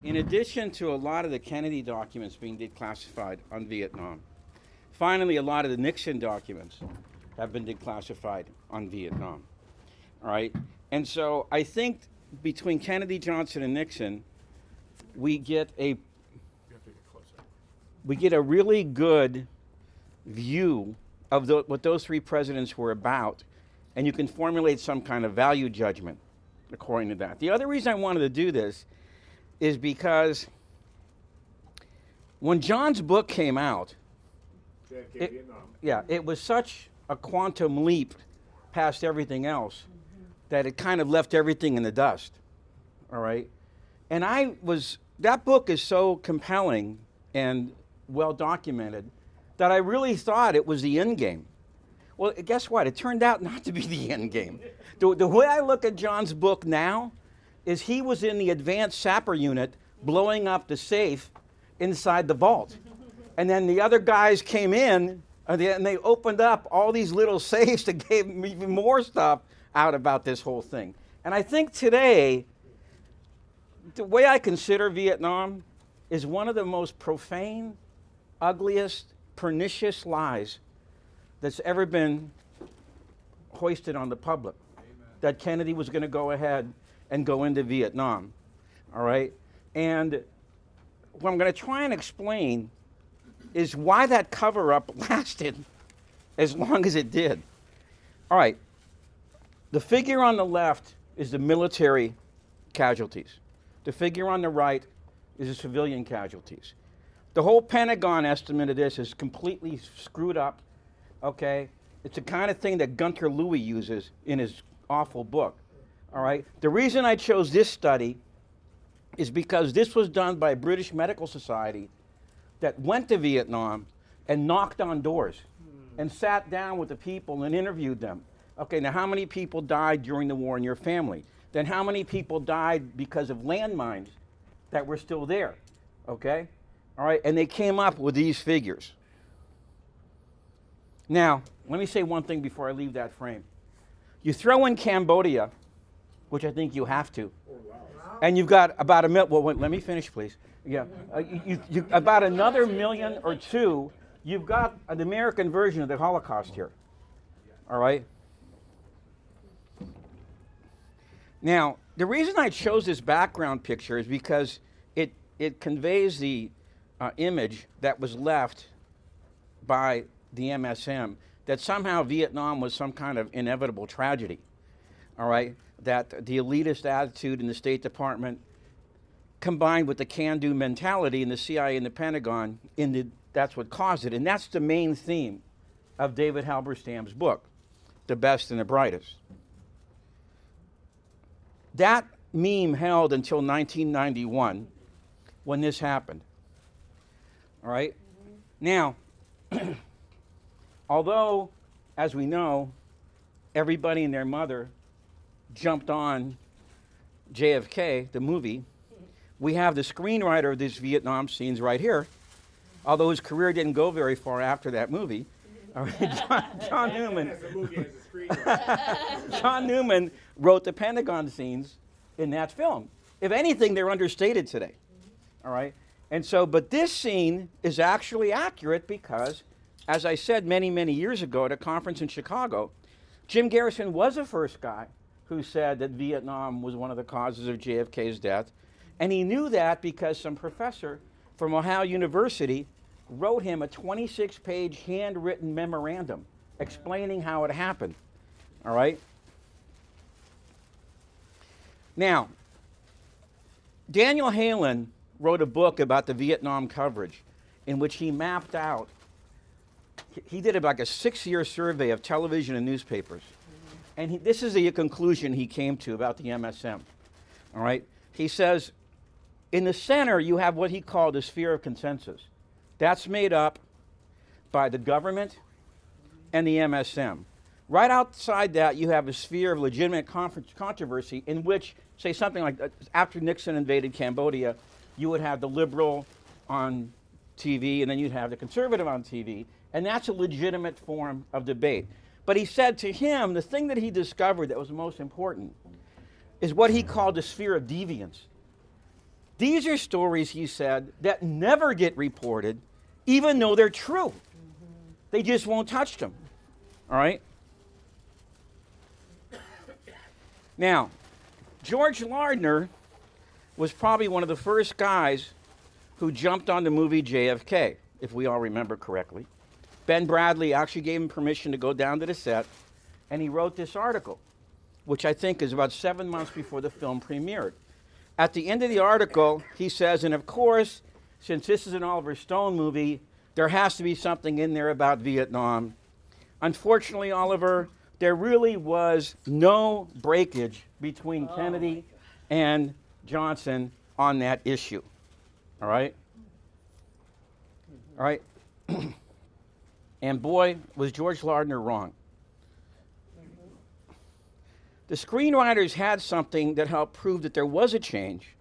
In addition to a lot of the Kennedy documents being declassified on Vietnam, finally a lot of the Nixon documents have been declassified on Vietnam. All right? And so I think between Kennedy, Johnson, and Nixon, we get a really good view of what those three presidents were about, and you can formulate some kind of value judgment according to that. The other reason I wanted to do this is because when John's book came out, it was such a quantum leap past everything else that it kind of left everything in the dust. All right? And that book is so compelling and well documented that I really thought it was the end game. Well, guess what? It turned out not to be the end game. The way I look at John's book now is he was in the advanced sapper unit blowing up the safe inside the vault. And then the other guys came in and they opened up all these little safes that gave me even more stuff out about this whole thing. And I think today, the way I consider Vietnam is one of the most profane, ugliest, pernicious lies that's ever been hoisted on the public. Amen. That Kennedy was going to go ahead and go into Vietnam. All right? And what I'm going to try and explain is why that cover-up lasted as long as it did. All right. The figure on the left is the military casualties. The figure on the right is the civilian casualties. The whole Pentagon estimate of this is completely screwed up, okay? It's the kind of thing that Gunter Louis uses in his awful book, all right? The reason I chose this study is because this was done by a British medical society that went to Vietnam and knocked on doors and sat down with the people and interviewed them. Okay, now how many people died during the war in your family? Then how many people died because of landmines that were still there, okay? All right, and they came up with these figures. Now, let me say one thing before I leave that frame. You throw in Cambodia, which I think you have to, and you've got about a million, well, let me finish, please. Yeah, about another million or two, you've got an American version of the Holocaust here, all right? Now, the reason I chose this background picture is because it conveys the image that was left by the MSM that somehow Vietnam was some kind of inevitable tragedy, all right? That the elitist attitude in the State Department combined with the can-do mentality in the CIA and the Pentagon, that's what caused it. And that's the main theme of David Halberstam's book, The Best and the Brightest. That meme held until 1991 when this happened. All right? Now, although, as we know, everybody and their mother jumped on JFK, the movie, we have the screenwriter of these Vietnam scenes right here, although his career didn't go very far after that movie. All right, John Newman. John Newman wrote the Pentagon scenes in that film. If anything, they're understated today. All right? And so, but this scene is actually accurate because, as I said many, many years ago at a conference in Chicago, Jim Garrison was the first guy who said that Vietnam was one of the causes of JFK's death. And he knew that because some professor from Ohio University wrote him a 26-page handwritten memorandum explaining how it happened. All right? Now, Daniel Halen wrote a book about the Vietnam coverage in which he mapped out, he did like a 6-year survey of television and newspapers. And this is the conclusion he came to about the MSM. All right? He says, in the center, you have what he called the sphere of consensus. That's made up by the government and the MSM. Right outside that, you have a sphere of legitimate controversy in which, say something like after Nixon invaded Cambodia, you would have the liberal on TV, and then you'd have the conservative on TV, and that's a legitimate form of debate. But he said to him, the thing that he discovered that was most important is what he called the sphere of deviance. These are stories, he said, that never get reported, even though they're true. They just won't touch them. All right? Now, George Lardner was probably one of the first guys who jumped on the movie JFK, if we all remember correctly. Ben Bradley actually gave him permission to go down to the set, and he wrote this article, which I think is about 7 months before the film premiered. At the end of the article, he says, and of course, since this is an Oliver Stone movie, there has to be something in there about Vietnam. Unfortunately, Oliver, there really was no breakage between Kennedy and Johnson on that issue. All right? All right? And boy, was George Lardner wrong. The screenwriters had something that helped prove that there was a change,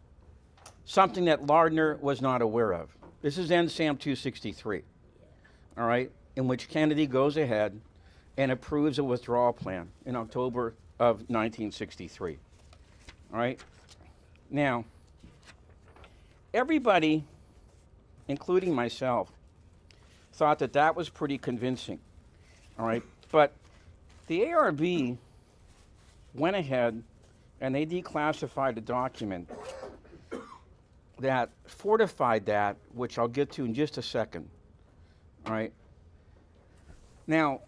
something that Lardner was not aware of. This is NSAM 263, all right, in which Kennedy goes ahead and approves a withdrawal plan in October of 1963, all right? Now, everybody, including myself, thought that that was pretty convincing, all right? But the ARB went ahead and they declassified a document that fortified that, which I'll get to in just a second. All right. Now,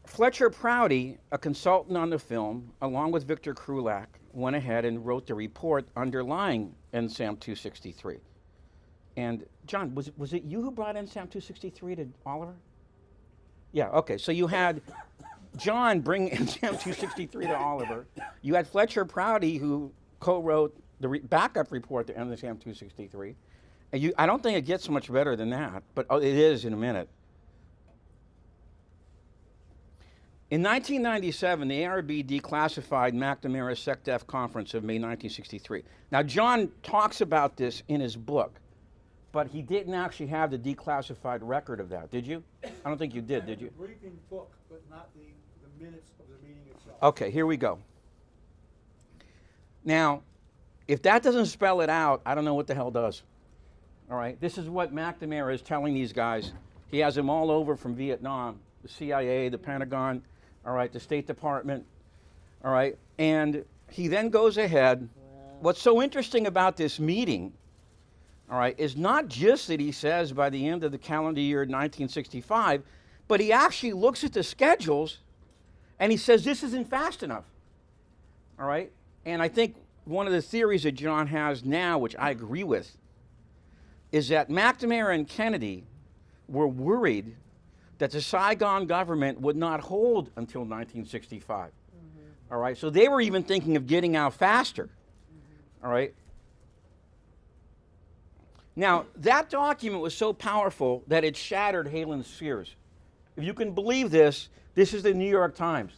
Fletcher Prouty, a consultant on the film, along with Victor Krulak, went ahead and wrote the report underlying NSAM 263. And John, was it you who brought NSAM 263 to Oliver? Yeah, okay. So you had John bring NSAM 263 to Oliver. You had Fletcher Prouty, who co-wrote the backup report to NSAM 263. And I don't think it gets much better than that, but it is in a minute. In 1997, the ARB declassified McNamara's SecDef conference of May 1963. Now, John talks about this in his book, but he didn't actually have the declassified record of that, did you? I don't think you did you? The briefing book, but not the minutes of the meeting itself. Okay, here we go. Now, if that doesn't spell it out, I don't know what the hell does. All right, this is what McNamara is telling these guys. He has them all over from Vietnam, the CIA, the Pentagon, all right, the State Department, all right, and he then goes ahead. What's so interesting about this meeting, all right, is not just that he says by the end of the calendar year 1965, but he actually looks at the schedules and he says this isn't fast enough, all right? And I think one of the theories that John has now, which I agree with, is that McNamara and Kennedy were worried that the Saigon government would not hold until 1965, all right? So they were even thinking of getting out faster, all right? Now, that document was so powerful that it shattered Halen's fears. If you can believe this, this is the New York Times,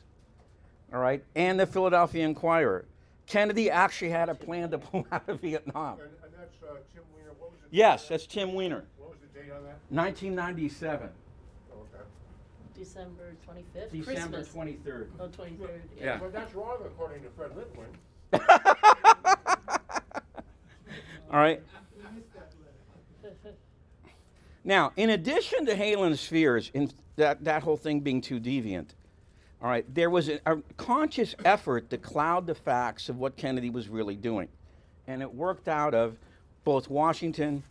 all right, and the Philadelphia Inquirer. Kennedy actually had a plan to pull out of Vietnam. And that's Tim Weiner. What was the Yes, that's Tim Weiner. What was the date on that? 1997. Oh, okay. December 25th? December Christmas. 23rd. Oh, 23rd. Yeah. But that's wrong according to Fred Litwin. All right. Now, in addition to Halen's fears, in that whole thing being too deviant, all right, there was a conscious effort to cloud the facts of what Kennedy was really doing. And it worked out of both Washington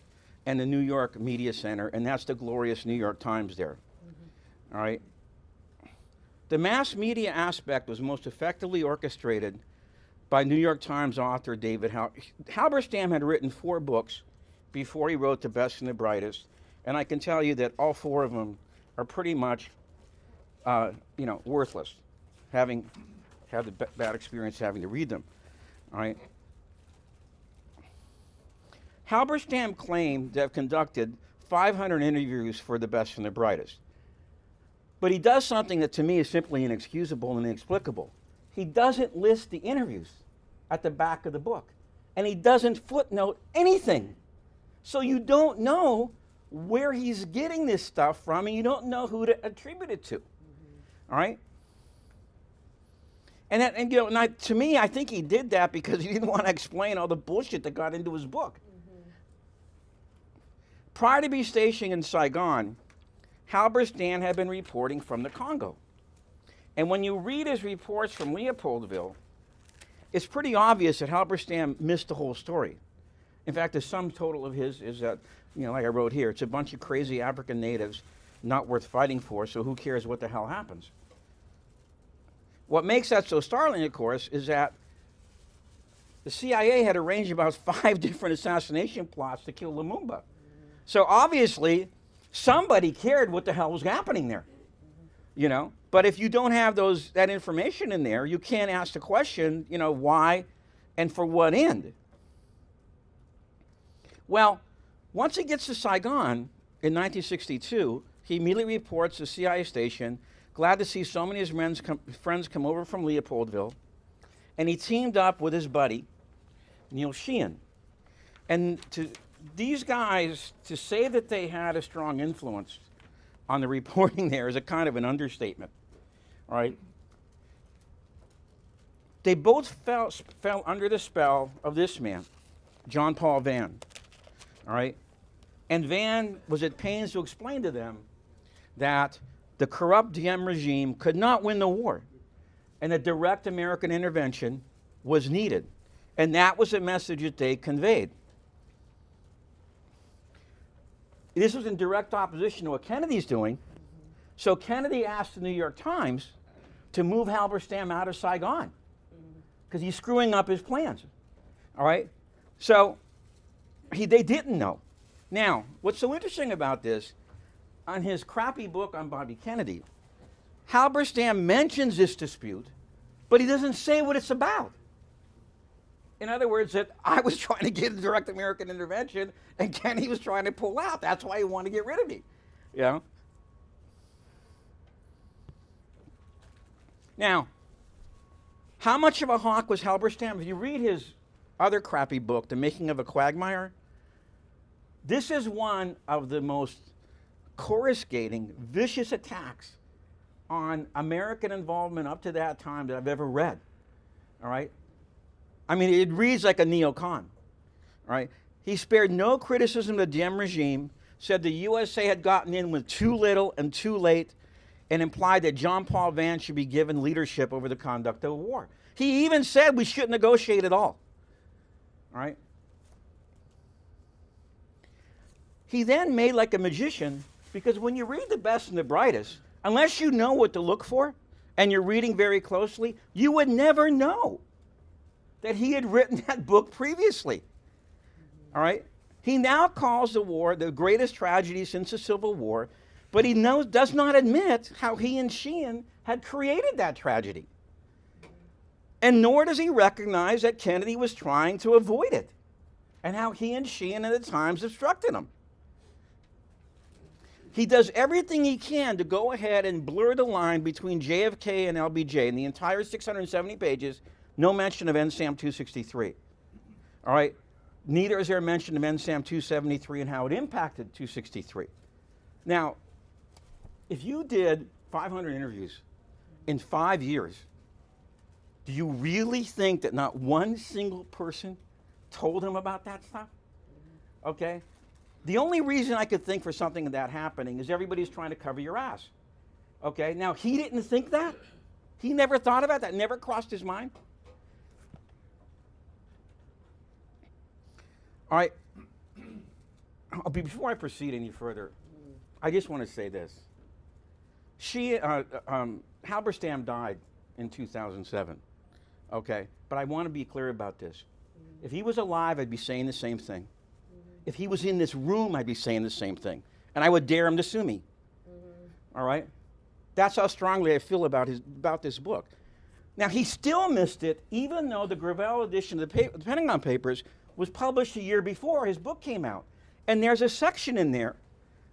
and the New York Media Center, and that's the glorious New York Times there. All right. The mass media aspect was most effectively orchestrated by New York Times author David Halberstam had written 4 books before he wrote The Best and the Brightest, and I can tell you that all 4 of them are pretty much, worthless, having had the bad experience having to read them. All right. Halberstam claimed to have conducted 500 interviews for The Best and the Brightest. But he does something that to me is simply inexcusable and inexplicable. He doesn't list the interviews at the back of the book. And he doesn't footnote anything. So you don't know where he's getting this stuff from, and you don't know who to attribute it to. All right? To me, I think he did that because he didn't want to explain all the bullshit that got into his book. Prior to be stationed in Saigon, Halberstam had been reporting from the Congo. And when you read his reports from Leopoldville, it's pretty obvious that Halberstam missed the whole story. In fact, the sum total of his is that, like I wrote here, it's a bunch of crazy African natives not worth fighting for, so who cares what the hell happens? What makes that so startling, of course, is that the CIA had arranged about 5 different assassination plots to kill Lumumba. So obviously, somebody cared what the hell was happening there, But if you don't have that information in there, you can't ask the question, why and for what end? Well, once he gets to Saigon in 1962, he immediately reports to CIA station, glad to see so many of his friends come over from Leopoldville, and he teamed up with his buddy, Neil Sheehan. And these guys, to say that they had a strong influence on the reporting there is a kind of an understatement, all right? They both fell under the spell of this man, John Paul Vann, all right? And Vann was at pains to explain to them that the corrupt Diem regime could not win the war, and a direct American intervention was needed. And that was the message that they conveyed. This was in direct opposition to what Kennedy's doing. So Kennedy asked the New York Times to move Halberstam out of Saigon because he's screwing up his plans. All right? So they didn't know. Now, what's so interesting about this, on his crappy book on Bobby Kennedy, Halberstam mentions this dispute, but he doesn't say what it's about. In other words, that I was trying to get a direct American intervention and Kennedy was trying to pull out. That's why he wanted to get rid of me. Now, how much of a hawk was Halberstam? If you read his other crappy book, The Making of a Quagmire, this is one of the most coruscating, vicious attacks on American involvement up to that time that I've ever read. All right? I mean, it reads like a neocon, right? He spared no criticism of the Diem regime, said the USA had gotten in with too little and too late, and implied that John Paul Vann should be given leadership over the conduct of the war. He even said we shouldn't negotiate at all right? He then made like a magician, because when you read The Best and the Brightest, unless you know what to look for, and you're reading very closely, you would never know that he had written that book previously. All right? He now calls the war the greatest tragedy since the Civil War, but he does not admit how he and Sheehan had created that tragedy. And nor does he recognize that Kennedy was trying to avoid it, and how he and Sheehan at the times obstructed him. He does everything he can to go ahead and blur the line between JFK and LBJ. In the entire 670 pages, no mention of NSAM 263. All right? Neither is there mention of NSAM 273 and how it impacted 263. Now, if you did 500 interviews in 5 years, do you really think that not one single person told him about that stuff? Okay? The only reason I could think for something like that happening is everybody's trying to cover your ass. Okay? Now, he didn't think that. He never thought about that, never crossed his mind. All right. Before I proceed any further, I just want to say this. Halberstam died in 2007. Okay? But I want to be clear about this. If he was alive, I'd be saying the same thing. If he was in this room, I'd be saying the same thing. And I would dare him to sue me. All right? That's how strongly I feel about this book. Now, he still missed it, even though the Gravel edition of the Pentagon Papers was published a year before his book came out. And there's a section in there,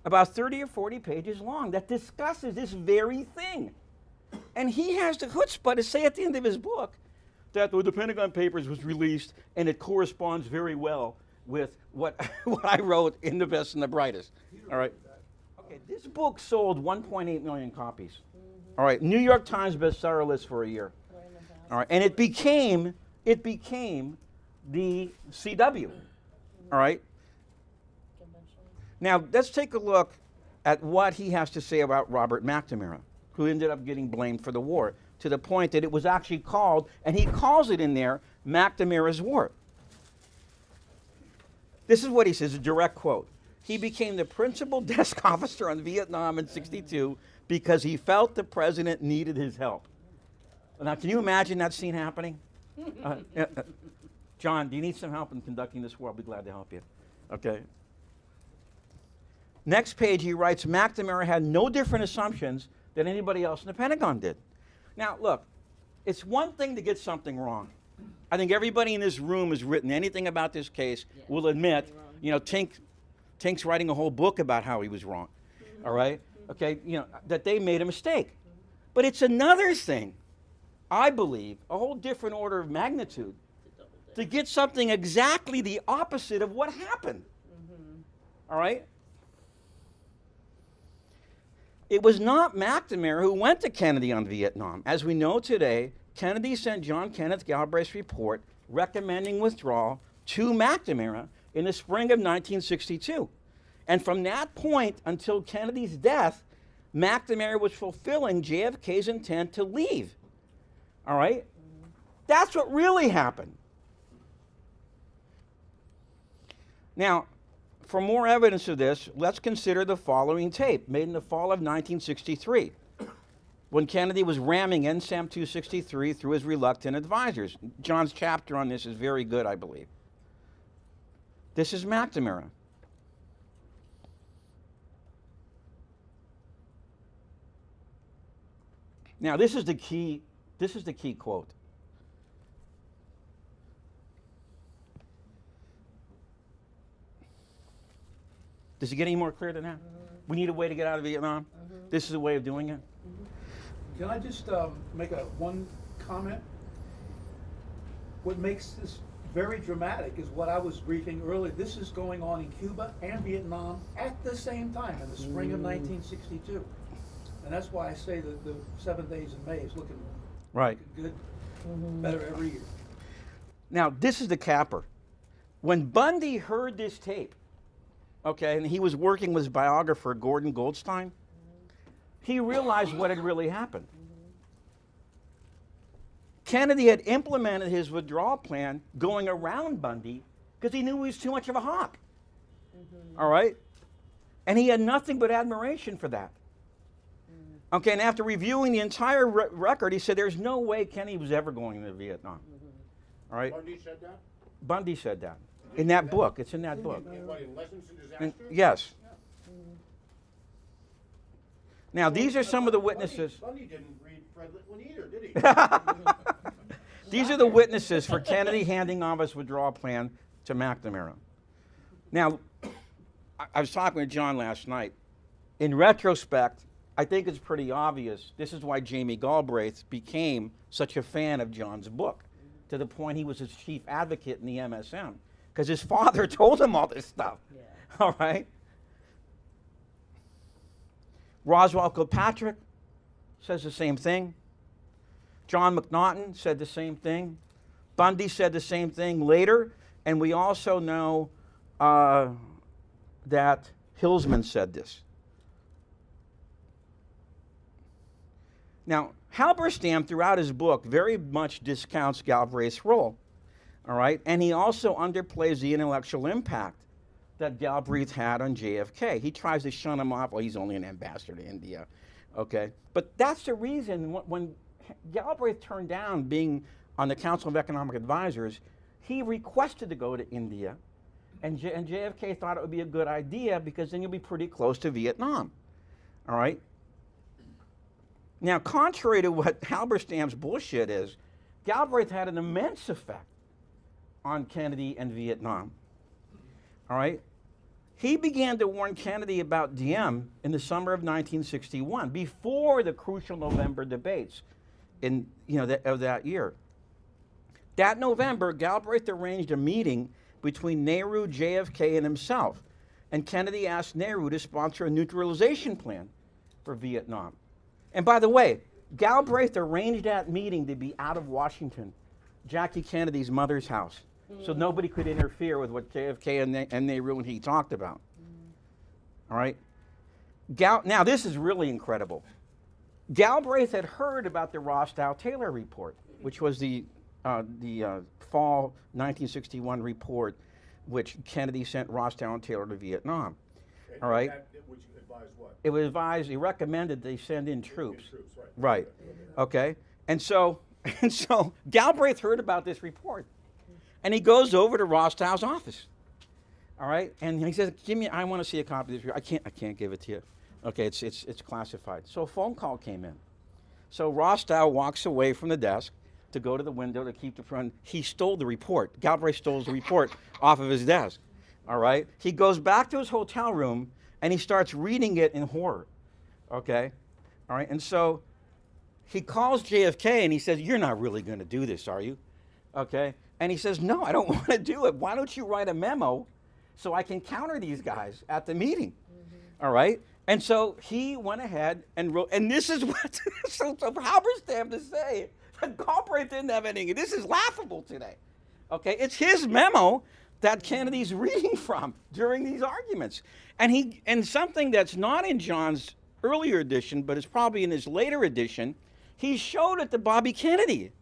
about 30 or 40 pages long, that discusses this very thing. And he has the chutzpah to say at the end of his book that the Pentagon Papers was released and it corresponds very well with what I wrote in The Best and the Brightest. All right. Okay, this book sold 1.8 million copies. All right, New York Times bestseller list for a year. All right, and it became the CW. All right. Now, let's take a look at what he has to say about Robert McNamara, who ended up getting blamed for the war, to the point that it was actually called, and he calls it in there, McNamara's War. This is what he says, a direct quote. He became the principal desk officer on Vietnam in '62 because he felt the president needed his help. Now, can you imagine that scene happening? John, do you need some help in conducting this war? I'll be glad to help you. Okay. Next page, he writes, McNamara had no different assumptions than anybody else in the Pentagon did. Now, look, it's one thing to get something wrong. I think everybody in this room who's written anything about this case will admit, you know, Tink's writing a whole book about how he was wrong, all right? Okay, you know, that they made a mistake. But it's another thing, I believe, a whole different order of magnitude, to get something exactly the opposite of what happened, all right? It was not McNamara who went to Kennedy on Vietnam. As we know today, Kennedy sent John Kenneth Galbraith's report recommending withdrawal to McNamara in the spring of 1962. And from that point until Kennedy's death, McNamara was fulfilling JFK's intent to leave. All right? That's what really happened. Now, for more evidence of this, let's consider the following tape, made in the fall of 1963, when Kennedy was ramming NSAM 263 through his reluctant advisors. John's chapter on this is very good, I believe. This is McNamara. Now, this is the key quote. Does it get any more clear than that? We need a way to get out of Vietnam. This is a way of doing it. Can I just make one comment? What makes this very dramatic is what I was briefing earlier. This is going on in Cuba and Vietnam at the same time in the spring of 1962. And that's why I say that the 7 days in May is looking Right. good, better every year. Now, this is the capper. When Bundy heard this tape, okay, and he was working with his biographer, Gordon Goldstein, he realized what had really happened. Kennedy had implemented his withdrawal plan going around Bundy because he knew he was too much of a hawk. All right? And he had nothing but admiration for that. Okay, and after reviewing the entire record, he said there's no way Kennedy was ever going into Vietnam. All right? Bundy said that? Bundy said that. In that book. It's in that book. In what, in Lessons in Disaster? And, yes. Now, these are some of the witnesses. Bundy didn't read Fred Litwin either, did he? These are the witnesses for Kennedy handing off his withdrawal plan to McNamara. Now, I was talking with John last night. In retrospect, I think it's pretty obvious. This is why Jamie Galbraith became such a fan of John's book, to the point he was his chief advocate in the MSM, because his father told him all this stuff. Yeah. All right? Roswell Kilpatrick says the same thing. John McNaughton said the same thing. Bundy said the same thing later. And we also know that Hillsman said this. Now, Halberstam, throughout his book, very much discounts Galbraith's role, all right? And he also underplays the intellectual impact that Galbraith had on JFK. He tries to shun him off, well, he's only an ambassador to India, okay? But that's the reason when Galbraith turned down being on the Council of Economic Advisors, he requested to go to India, and JFK thought it would be a good idea because then you'll be pretty close to Vietnam, all right? Now, contrary to what Halberstam's bullshit is, Galbraith had an immense effect on Kennedy and Vietnam. All right? He began to warn Kennedy about Diem in the summer of 1961, before the crucial November debates of that year. That November, Galbraith arranged a meeting between Nehru, JFK, and himself, and Kennedy asked Nehru to sponsor a neutralization plan for Vietnam. And by the way, Galbraith arranged that meeting to be out of Washington, Jackie Kennedy's mother's house, so nobody could interfere with what JFK and Nehru and he talked about. All right. Now, this is really incredible. Galbraith had heard about the Rostow-Taylor report, which was the fall 1961 report, which Kennedy sent Rostow and Taylor to Vietnam. All right. Which advised what? It was advised, he recommended they send in troops. Troops, right. Right. Okay. And so Galbraith heard about this report, and he goes over to Rostow's office. All right. And he says, I want to see a copy of this report. I can't give it to you. Okay, it's classified. So a phone call came in. So Rostow walks away from the desk to go to the window to keep the front. He stole the report. Galbraith stole the report off of his desk. All right. He goes back to his hotel room and he starts reading it in horror. Okay. All right. And so he calls JFK and he says, "You're not really going to do this, are you?" Okay. And he says, "No, I don't want to do it. Why don't you write a memo so I can counter these guys at the meeting?" All right. And so he went ahead and wrote, and this is what, so Halberstam to say that Galbraith didn't have anything. This is laughable today. Okay, it's his memo that Kennedy's reading from during these arguments. And something that's not in John's earlier edition, but is probably in his later edition, he showed it to Bobby Kennedy.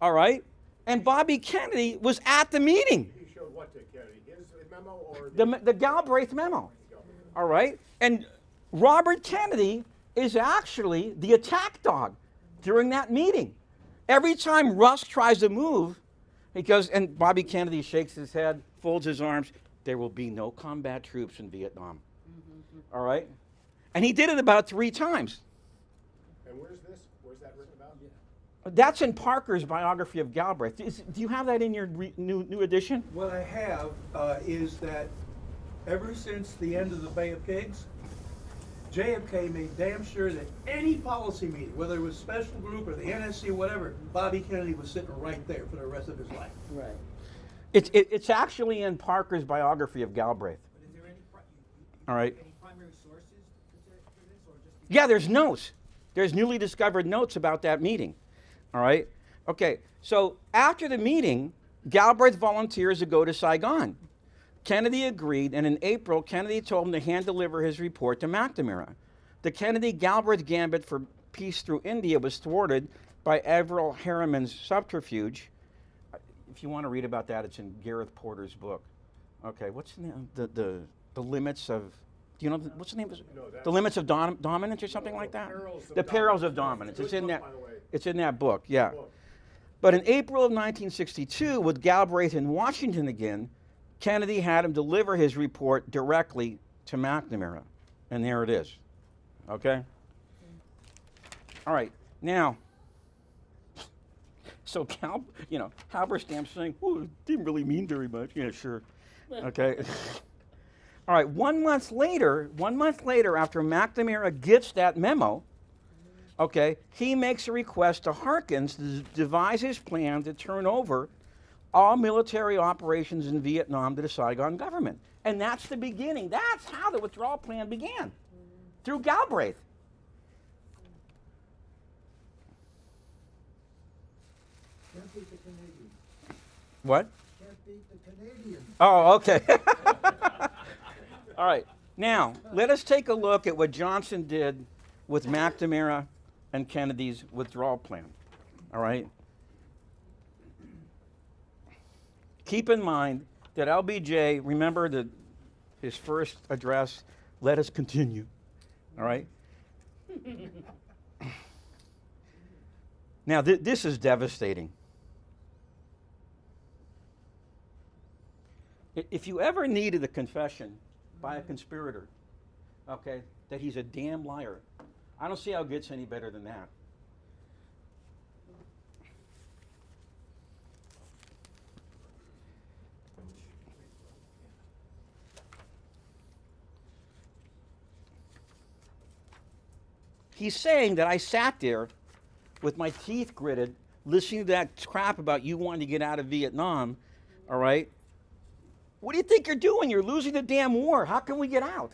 All right? And Bobby Kennedy was at the meeting. He showed what to Kennedy? His memo or The Galbraith memo. All right? And Robert Kennedy is actually the attack dog during that meeting. Every time Rusk tries to move, he goes, and Bobby Kennedy shakes his head, folds his arms. There will be no combat troops in Vietnam. All right? And he did it about 3 times. And where's this? Where's that written about? That's in Parker's biography of Galbraith. Do you have that in your new edition? What I have is that ever since the end of the Bay of Pigs, JFK made damn sure that any policy meeting, whether it was special group or the NSC or whatever, Bobby Kennedy was sitting right there for the rest of his life. Right. It's actually in Parker's biography of Galbraith. But is there any, All right. any primary sources for this, or just? Yeah, there's notes. There's newly discovered notes about that meeting. All right? Okay, so after the meeting, Galbraith volunteers to go to Saigon. Kennedy agreed, and in April, Kennedy told him to hand-deliver his report to McNamara. The Kennedy-Galbraith gambit for peace through India was thwarted by Averell Harriman's subterfuge. If you want to read about that, it's in Gareth Porter's book. Okay, what's the name? The limits of, do you know, what's the name of it? No, The limits of dominance or something like that? The perils of dominance. It's in that. By the way. It's in that book, yeah. Book. But in April of 1962, with Galbraith in Washington again, Kennedy had him deliver his report directly to McNamara. And there it is. Okay? All right. Now, so Halberstam's saying, "Oh, it didn't really mean very much." Yeah, sure. Okay. All right. 1 month later, after McNamara gets that memo, okay, he makes a request to Harkins to devise his plan to turn over all military operations in Vietnam to the Saigon government. And that's the beginning. That's how the withdrawal plan began, through Galbraith. Can't beat the Canadians. What? Can't beat the Canadians. Oh, okay. All right. Now, let us take a look at what Johnson did with McNamara and Kennedy's withdrawal plan. All right? Keep in mind that LBJ, remember his first address, "Let us continue." All right? Now, this is devastating. If you ever needed a confession by a conspirator, okay, that he's a damn liar, I don't see how it gets any better than that. He's saying that I sat there with my teeth gritted, listening to that crap about you wanting to get out of Vietnam, all right? What do you think you're doing? You're losing the damn war. How can we get out?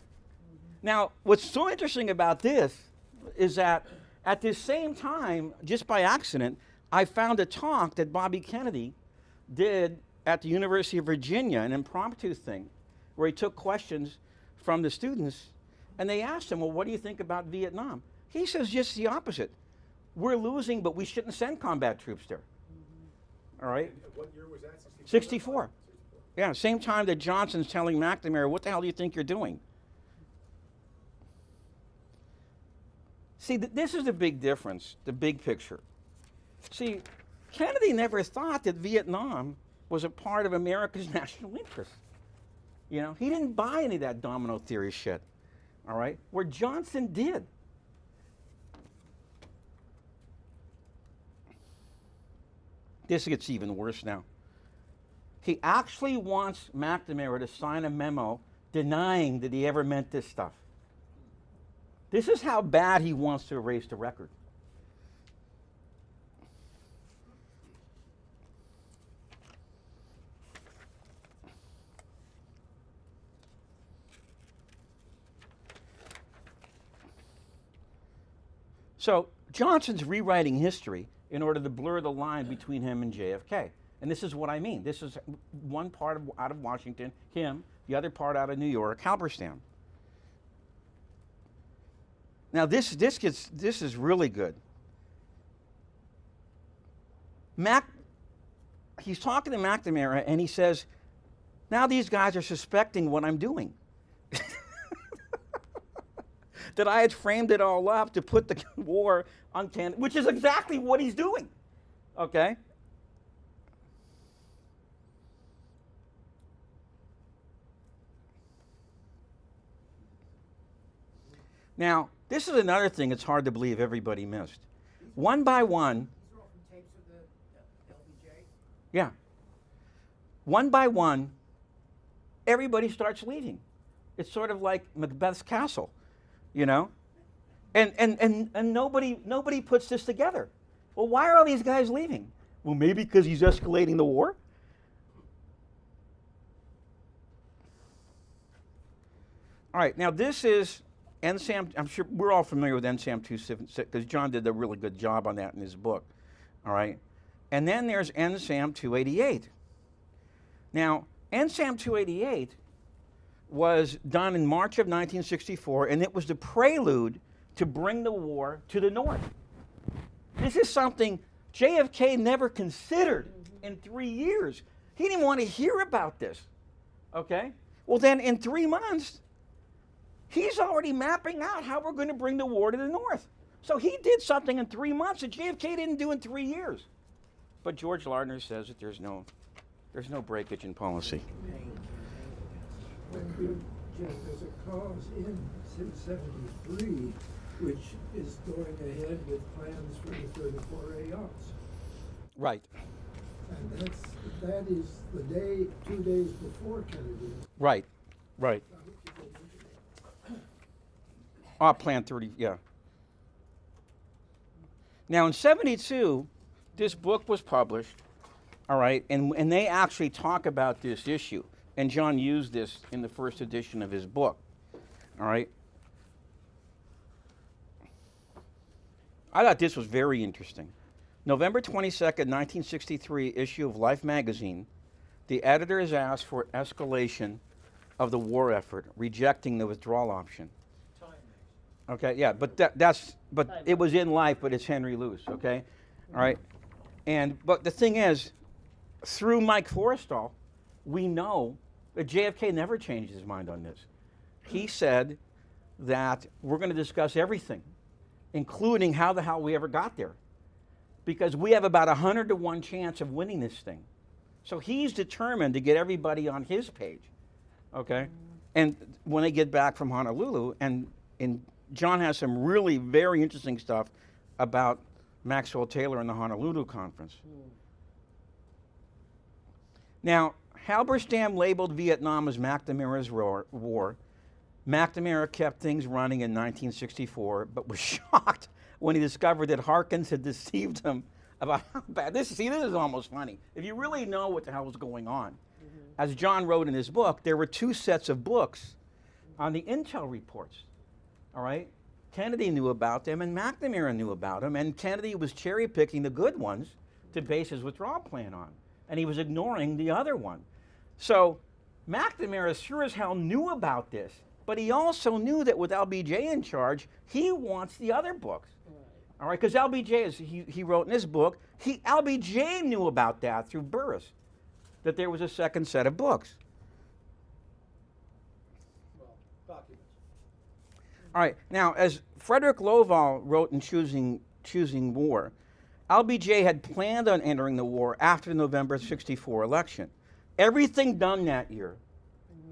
Now, what's so interesting about this is that at this same time, just by accident, I found a talk that Bobby Kennedy did at the University of Virginia, an impromptu thing, where he took questions from the students, and they asked him, well, what do you think about Vietnam? He says just the opposite. We're losing, but we shouldn't send combat troops there. All right? And what year was that? 64. Yeah, same time that Johnson's telling McNamara, what the hell do you think you're doing? See, this is the big difference, the big picture. See, Kennedy never thought that Vietnam was a part of America's national interest. You know, he didn't buy any of that domino theory shit, all right? Where Johnson did. This gets even worse now. He actually wants McNamara to sign a memo denying that he ever meant this stuff. This is how bad he wants to erase the record. So Johnson's rewriting history in order to blur the line between him and JFK. And this is what I mean. This is one part out of Washington, him, the other part out of New York, Halberstam. Now this is really good. He's talking to McNamara and he says, now these guys are suspecting what I'm doing. That I had framed it all up to put the war on Canada, which is exactly what he's doing. Okay? Now, this is another thing it's hard to believe everybody missed. One by one, These are all from tapes of the LBJ. yeah, one by one, everybody starts leaving. It's sort of like Macbeth's castle, you know? And nobody puts this together. Well, why are all these guys leaving? Well, maybe because he's escalating the war? All right, now this is NSAM. I'm sure we're all familiar with NSAM 276 because John did a really good job on that in his book. All right, and then there's NSAM 288. Now, NSAM 288 was done in March of 1964, and it was the prelude to bring the war to the North. This is something JFK never considered in 3 years. He didn't want to hear about this. Okay? Well, then in 3 months, he's already mapping out how we're going to bring the war to the North. So he did something in 3 months that JFK didn't do in 3 years. But George Lardner says that there's no breakage in policy. Jim, there's a clause in 673 which is going ahead with plans for the 34A yachts. Right. And that is the day, 2 days before Kennedy. Right. Right. Plan 30, yeah. Now in 72, this book was published, all right, and they actually talk about this issue. And John used this in the first edition of his book, all right. I thought this was very interesting. November 22nd, 1963 issue of Life magazine, the editor is asked for escalation of the war effort, rejecting the withdrawal option. Okay, yeah, but it was in Life, but it's Henry Luce, okay? All right. But the thing is, through Mike Forrestal, we know that JFK never changed his mind on this. He said that we're going to discuss everything, including how the hell we ever got there, because we have about 100 to 1 chance of winning this thing. So he's determined to get everybody on his page, okay? And when they get back from Honolulu, and John has some really very interesting stuff about Maxwell Taylor and the Honolulu Conference. Now, Halberstam labeled Vietnam as McNamara's war. McNamara kept things running in 1964, but was shocked when he discovered that Harkins had deceived him about how bad this is almost funny. If you really know what the hell was going on. As John wrote in his book, there were 2 sets of books on the intel reports. All right? Kennedy knew about them and McNamara knew about them, and Kennedy was cherry picking the good ones to base his withdrawal plan on. And he was ignoring the other one. So McNamara sure as hell knew about this But he also knew that with LBJ in charge, he wants the other books. All right, because LBJ, as he wrote in his book, LBJ knew about that through Burris, that there was a second set of books. Well, documents. All right, now, as Frederick Loval wrote in Choosing War, LBJ had planned on entering the war after the November 64 election. Everything done that year,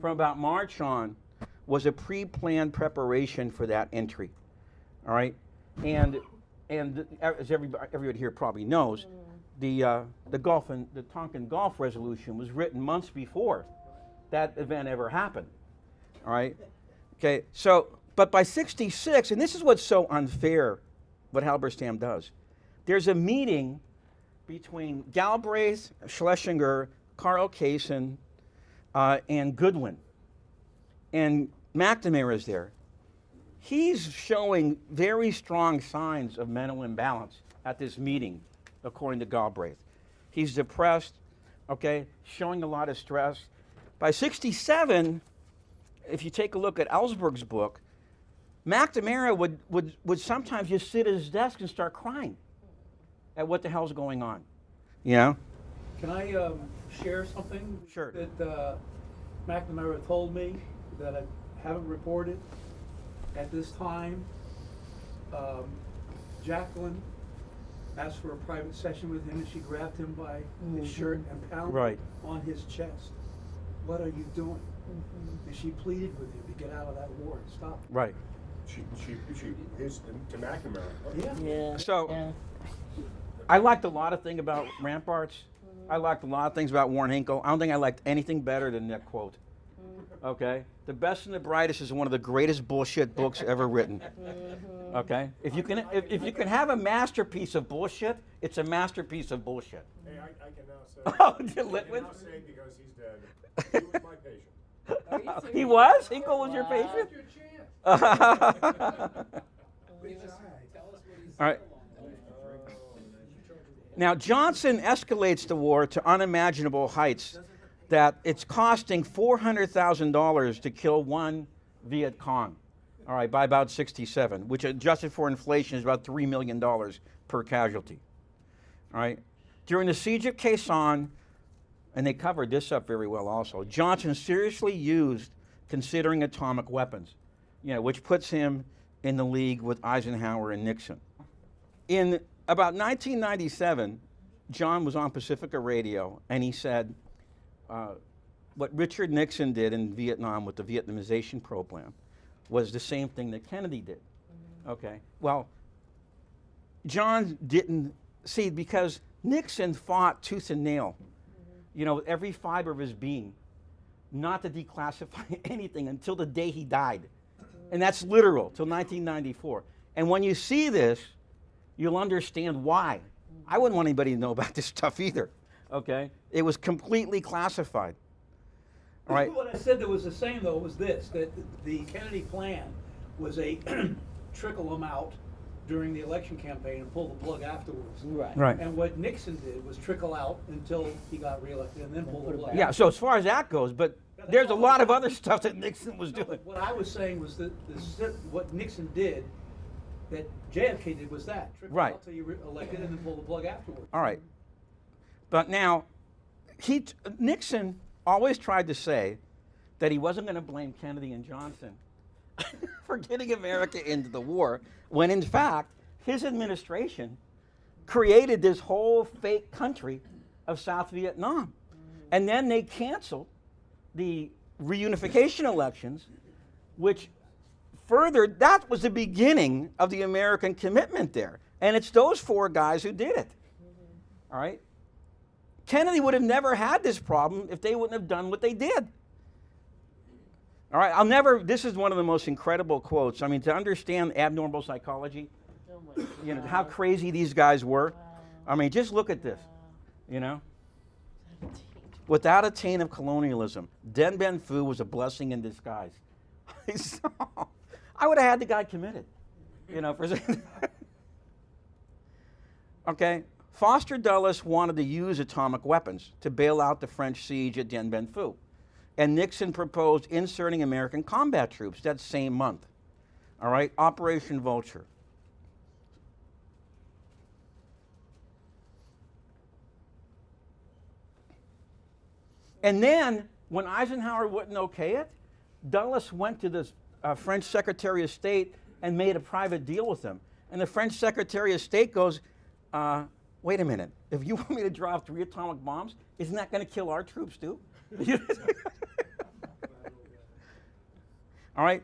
from about March on, was a pre-planned preparation for that entry. All right, and as everybody here probably knows, the Tonkin Gulf Resolution was written months before that event ever happened. All right, okay. So, but by '66, and this is what's so unfair, what Halberstam does. There's a meeting between Galbraith, Schlesinger, Carl Kaysen, and Goodwin, and McNamara is there. He's showing very strong signs of mental imbalance at this meeting, according to Galbraith. He's depressed, okay, showing a lot of stress. By '67, if you take a look at Ellsberg's book, McNamara would sometimes just sit at his desk and start crying at what the hell's going on. Yeah? Can I share something Sure. that McNamara told me that I haven't reported? At this time, Jacqueline asked for a private session with him, and she grabbed him by his shirt and pounded Right. on his chest. What are you doing? And she pleaded with him to get out of that war and stop. Right. His to McNamara. Yeah. Yeah. So- yeah. I liked a lot of things about Ramparts. I liked a lot of things about Warren Hinkle. I don't think I liked anything better than that quote. Okay? The Best and the Brightest is one of the greatest bullshit books ever written. Okay? If you can have a masterpiece of bullshit, it's a masterpiece of bullshit. Hey, I can now say. Oh, I Litwin? can now say because he's dead. He was my patient. He was? Hinkle was your patient? Your chance. All Tell us what he's right. Now, Johnson escalates the war to unimaginable heights that it's costing $400,000 to kill one Viet Cong, all right, by about '67, which adjusted for inflation is about $3 million per casualty, all right? During the siege of Khe Sanh, and they covered this up very well also, Johnson seriously used considering atomic weapons, which puts him in the league with Eisenhower and Nixon. In about 1997, John was on Pacifica Radio, and he said, what Richard Nixon did in Vietnam with the Vietnamization program was the same thing that Kennedy did. Okay, well, John didn't see, because Nixon fought tooth and nail, every fiber of his being, not to declassify anything until the day he died. And that's literal, till 1994. And when you see this, you'll understand why. I wouldn't want anybody to know about this stuff either, okay? It was completely classified, all right? What I said that was the same, though, was this, that the Kennedy plan was a trickle them out during the election campaign and pull the plug afterwards. Right. Right. And what Nixon did was trickle out until he got reelected and then pull the plug. Yeah, so as far as that goes, but there's a lot of other stuff that Nixon was doing. What I was saying was that what Nixon did, that JFK did, was that. Trickle Right. out till you elected and then pull the plug afterwards. All right. But now, Nixon always tried to say that he wasn't going to blame Kennedy and Johnson for getting America into the war, when in fact, his administration created this whole fake country of South Vietnam. And then they canceled the reunification elections, which that was the beginning of the American commitment there. And it's those four guys who did it. All right? Kennedy would have never had this problem if they wouldn't have done what they did. All right, this is one of the most incredible quotes. I mean, to understand abnormal psychology, Oh my God. how crazy these guys were. I mean, just look at this, Without a taint of colonialism, Dien Bien Phu was a blessing in disguise. I would have had the guy committed, Okay, Foster Dulles wanted to use atomic weapons to bail out the French siege at Dien Bien Phu. and Nixon proposed inserting American combat troops that same month. All right, Operation Vulture. And then, when Eisenhower wouldn't okay it, Dulles went to the French Secretary of State and made a private deal with him. And the French Secretary of State goes, wait a minute, if you want me to drop 3 atomic bombs, isn't that going to kill our troops too? All right.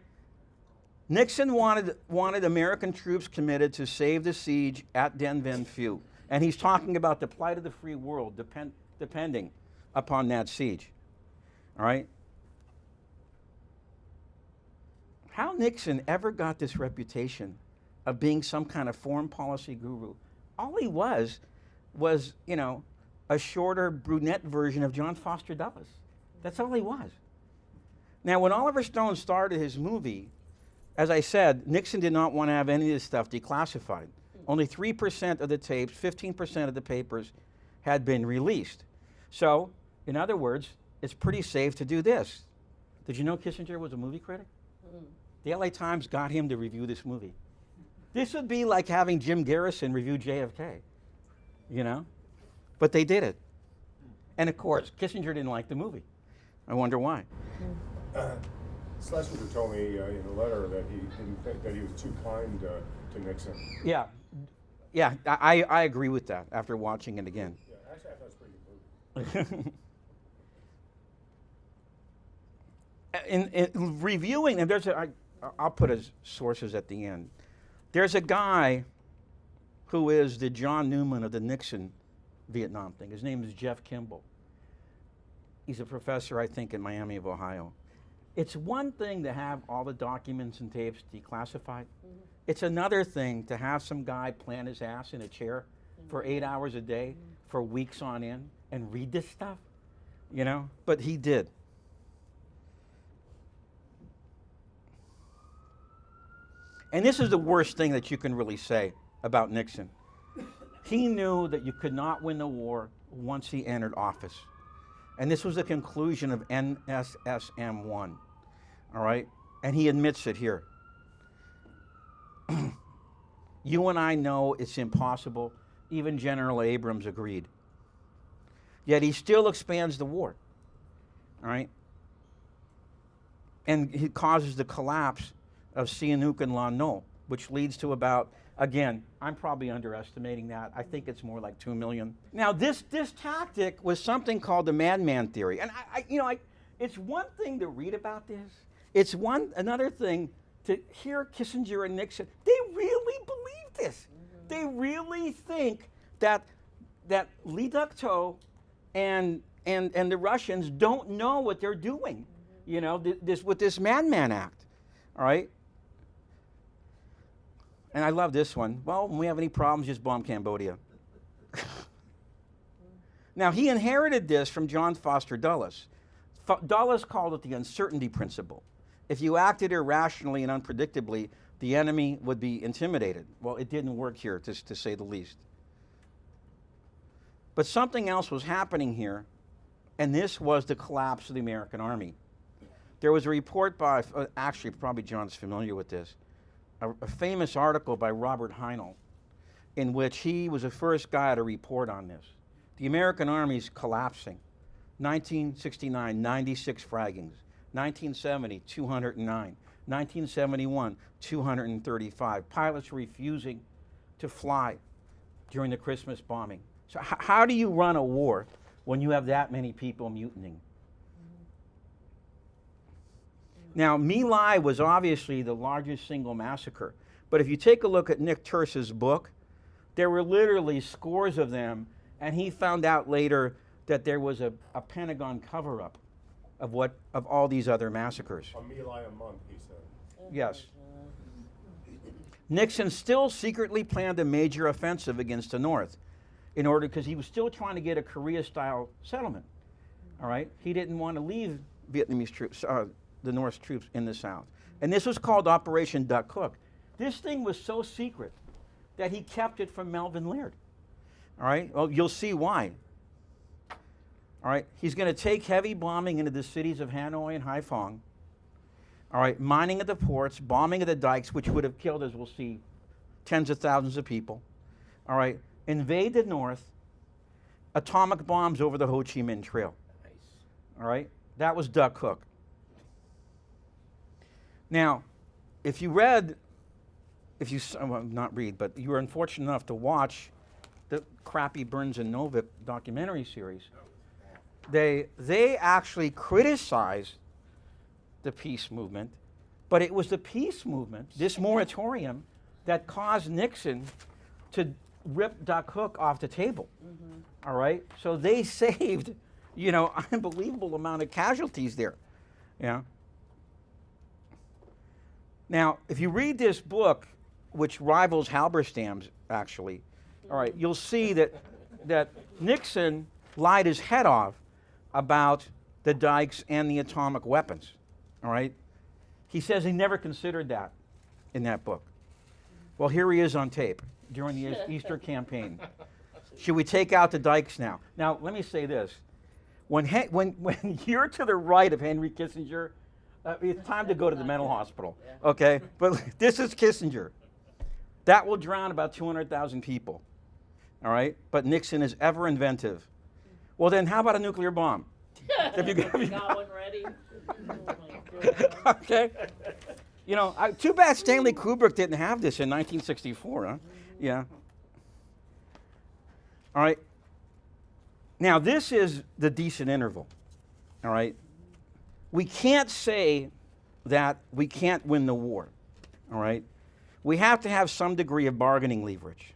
Nixon wanted American troops committed to save the siege at Dien Bien Phu. And he's talking about the plight of the free world depending upon that siege. All right? How Nixon ever got this reputation of being some kind of foreign policy guru, all he was, you know, a shorter brunette version of John Foster Dulles. That's all he was. Now, when Oliver Stone started his movie, as I said, Nixon did not want to have any of this stuff declassified. Only 3% of the tapes, 15% of the papers had been released. So, in other words, it's pretty safe to do this. Did you know Kissinger was a movie critic? The LA Times got him to review this movie. This would be like having Jim Garrison review JFK, you know? But they did it. And of course, Kissinger didn't like the movie. I wonder why. Schlesinger told me in a letter that he didn't think that he was too kind to Nixon. Yeah, yeah, I agree with that after watching it again. Yeah, actually, I thought it was a pretty good movie. In reviewing, and I'll put his sources at the end. There's a guy who is the John Newman of the Nixon Vietnam thing. His name is Jeff Kimball. He's a professor, I think, in Miami of Ohio. It's one thing to have all the documents and tapes declassified. It's another thing to have some guy plant his ass in a chair for 8 hours a day for weeks on end and read this stuff, you know? But he did. And this is the worst thing that you can really say about Nixon. He knew that you could not win the war once he entered office. And this was the conclusion of NSSM-1, all right? And he admits it here. You and I know it's impossible. Even General Abrams agreed. Yet he still expands the war, all right? And he causes the collapse of Sihanouk and Lon Nol, which leads to about, again, I'm probably underestimating that. I think it's more like 2 million. Now, this tactic was something called the madman theory. And it's one thing to read about this. It's another thing to hear Kissinger and Nixon. They really believe this. They really think that Lee Duc-Tho and the Russians don't know what they're doing, you know, with this Madman Act, all right? And I love this one. Well, when we have any problems, just bomb Cambodia. Now, he inherited this from John Foster Dulles. Dulles called it the uncertainty principle. If you acted irrationally and unpredictably, the enemy would be intimidated. Well, it didn't work here, to say the least. But something else was happening here, and this was the collapse of the American army. There was a report by, actually, probably John's familiar with this, a famous article by Robert Heinl, in which he was the first guy to report on this. The American Army's collapsing. 1969, 96 fraggings. 1970, 209. 1971, 235. Pilots refusing to fly during the Christmas bombing. So how do you run a war when you have that many people mutinying? Now, My Lai was obviously the largest single massacre, but if you take a look at Nick Turse's book, there were literally scores of them, and he found out later that there was a Pentagon cover-up of all these other massacres. A My Lai a month, he said. Yes. Nixon still secretly planned a major offensive against the North because he was still trying to get a Korea-style settlement, all right? He didn't want to leave Vietnamese troops, the North's troops in the South. And this was called Operation Duck Hook. This thing was so secret that he kept it from Melvin Laird. All right? Well, you'll see why. All All right, he's going to take heavy bombing into the cities of Hanoi and Haiphong. All right, mining at the ports, bombing at the dikes, which would have killed, as we'll see, tens of thousands of people. All right, invade the north, atomic bombs over the Ho Chi Minh Trail. All right, that was Duck Hook. Now, if you read, well, not read, but you were unfortunate enough to watch the crappy Burns and Novick documentary series, they actually criticized the peace movement, but it was the peace movement, this moratorium, that caused Nixon to rip Duck Hook off the table. All right, so they saved, unbelievable amount of casualties there. Yeah. Now, if you read this book, which rivals Halberstam's actually, all right, you'll see that Nixon lied his head off about the dikes and the atomic weapons. All right, he says he never considered that in that book. Well, here he is on tape during the Easter campaign. Should we take out the dikes now? Now, let me say this: when you're to the right of Henry Kissinger, it's time to go to the mental hospital. Okay, but this is Kissinger. That will drown about 200,000 people. All right, but Nixon is ever inventive. Well, then, how about a nuclear bomb? Have you got one ready? Okay. Too bad Stanley Kubrick didn't have this in 1964, huh? Yeah. All right. Now, this is the decent interval. All right. We can't say that we can't win the war. All right. We have to have some degree of bargaining leverage.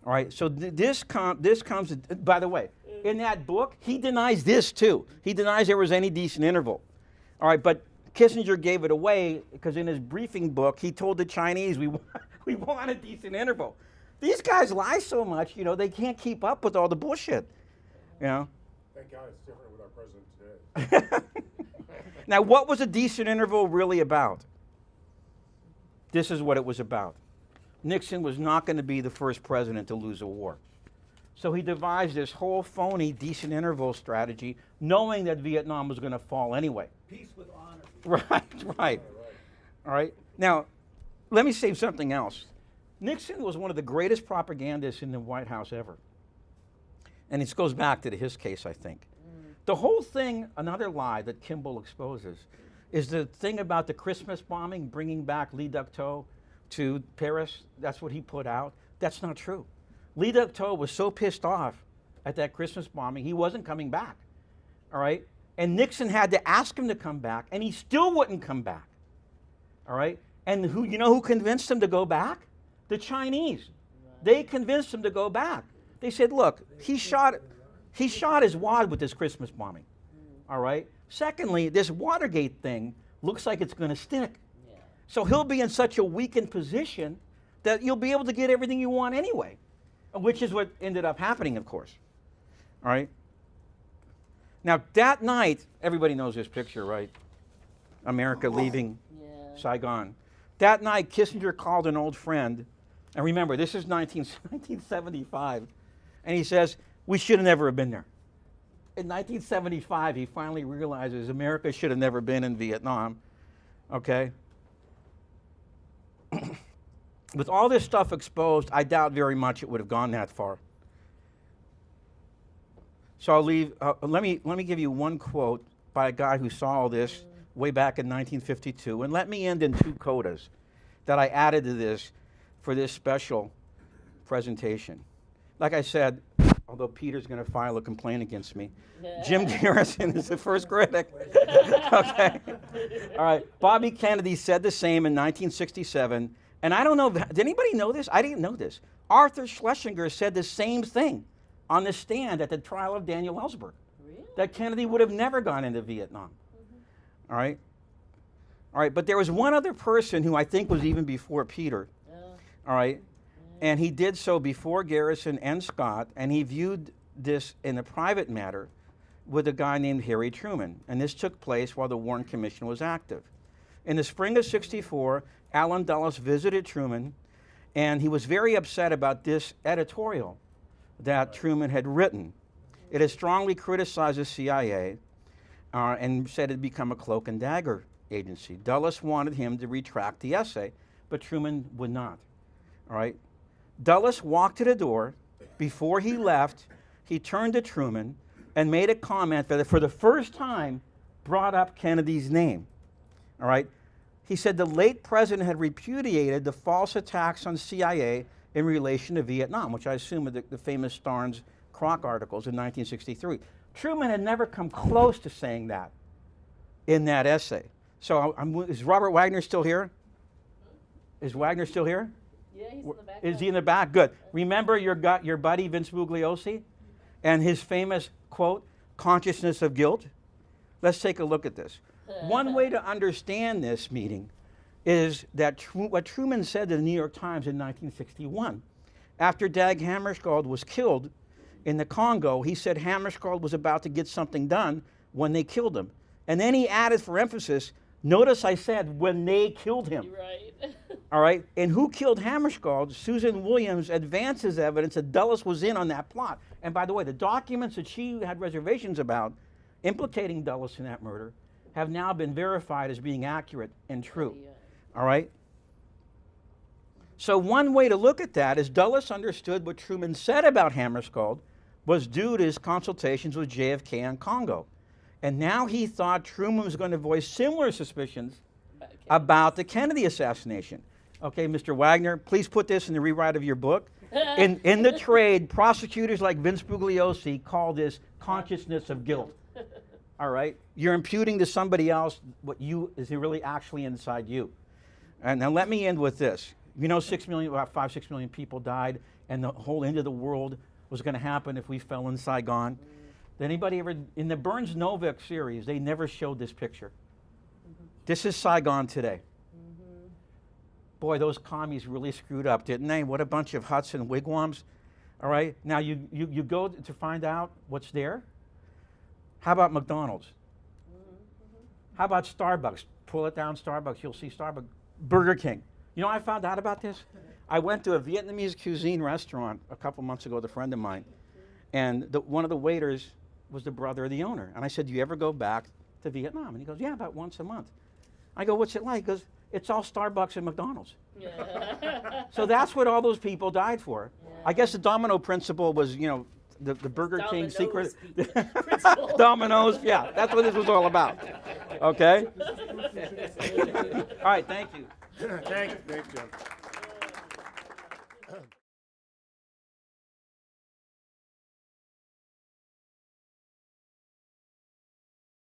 All right. So this comes. By the way, in that book, he denies this too. He denies there was any decent interval. All right, but Kissinger gave it away because in his briefing book, he told the Chinese, we want a decent interval. These guys lie so much, they can't keep up with all the bullshit. Thank God it's different with our president today. Now, what was a decent interval really about? This is what it was about. Nixon was not going to be the first president to lose a war. So he devised this whole phony decent interval strategy, knowing that Vietnam was going to fall anyway. Peace with honor. Right. All right. Now, let me say something else. Nixon was one of the greatest propagandists in the White House ever. And this goes back to his case, I think. The whole thing, another lie that Kimball exposes, is the thing about the Christmas bombing, bringing back Lee Duc-Tho to Paris. That's what he put out. That's not true. Lee Duc-Tho was so pissed off at that Christmas bombing, he wasn't coming back. All right? And Nixon had to ask him to come back, and he still wouldn't come back. All right? And who convinced him to go back? The Chinese. They convinced him to go back. They said, look, he shot his wad with this Christmas bombing. All right? Secondly, this Watergate thing looks like it's going to stick. Yeah. So he'll be in such a weakened position that you'll be able to get everything you want anyway, which is what ended up happening, of course. All right? Now, that night, everybody knows this picture, right? America leaving Saigon. That night, Kissinger called an old friend, and remember, this is 1975, and he says, we should have never have been there. In 1975, he finally realizes America should have never been in Vietnam, okay? With all this stuff exposed, I doubt very much it would have gone that far. So I'll leave. Let me give you one quote by a guy who saw all this way back in 1952, and let me end in two codas that I added to this for this special presentation. Like I said, although Peter's going to file a complaint against me, Jim Garrison is the first critic. Okay. All right. Bobby Kennedy said the same in 1967, and I don't know. Did anybody know this? I didn't know this. Arthur Schlesinger said the same thing on the stand at the trial of Daniel Ellsberg. Really? That Kennedy would have never gone into Vietnam. All right? All right, but there was one other person who I think was even before Peter. All right? And he did so before Garrison and Scott, and he viewed this in a private matter with a guy named Harry Truman. And this took place while the Warren Commission was active. In the spring of '64, Allen Dulles visited Truman, and he was very upset about this editorial that Truman had written. It has strongly criticized the CIA and said it had become a cloak and dagger agency. Dulles wanted him to retract the essay, but Truman would not. All right? Dulles walked to the door. Before he left, he turned to Truman and made a comment that for the first time brought up Kennedy's name. All right? He said the late president had repudiated the false attacks on CIA in relation to Vietnam, which I assume are the famous Starnes-Kroc articles in 1963. Truman had never come close to saying that in that essay. So is Robert Wagner still here? Is Wagner still here? Yeah, he's in the back. Is he in the back? Good. Remember your buddy Vince Bugliosi and his famous quote, consciousness of guilt? Let's take a look at this. One way to understand this meeting is that what Truman said to the New York Times in 1961. After Dag Hammarskjöld was killed in the Congo, he said Hammarskjöld was about to get something done when they killed him. And then he added for emphasis, notice I said when they killed him. Right. All right? And who killed Hammarskjöld? Susan Williams advances evidence that Dulles was in on that plot. And by the way, the documents that she had reservations about implicating Dulles in that murder have now been verified as being accurate and true. Yeah. All right? So one way to look at that is Dulles understood what Truman said about Hammarskjöld was due to his consultations with JFK in Congo. And now he thought Truman was going to voice similar suspicions about the Kennedy assassination. Okay, Mr. Wagner, please put this in the rewrite of your book. In the trade, prosecutors like Vince Bugliosi call this consciousness of guilt. All right? You're imputing to somebody else what is really actually inside you. And now let me end with this. You know, 6 million people died, and the whole end of the world was going to happen if we fell in Saigon. Did anybody ever, in the Burns Novick series, they never showed this picture. This is Saigon today. Boy, those commies really screwed up, didn't they? What a bunch of huts and wigwams. All right, now you go to find out what's there. How about McDonald's? How about Starbucks? Pull it down, Starbucks, you'll see Starbucks. Burger King. You know I found out about this? I went to a Vietnamese cuisine restaurant a couple months ago with a friend of mine, and one of the waiters was the brother of the owner. And I said, do you ever go back to Vietnam? And he goes, yeah, about once a month. I go, what's it like? He goes, it's all Starbucks and McDonald's. Yeah. So that's what all those people died for. Yeah. I guess the domino principle was, you know, the Burger King Domino's secret. principle. Domino's, yeah, that's what this was all about. Okay? All right, thank you. Thanks, Jim.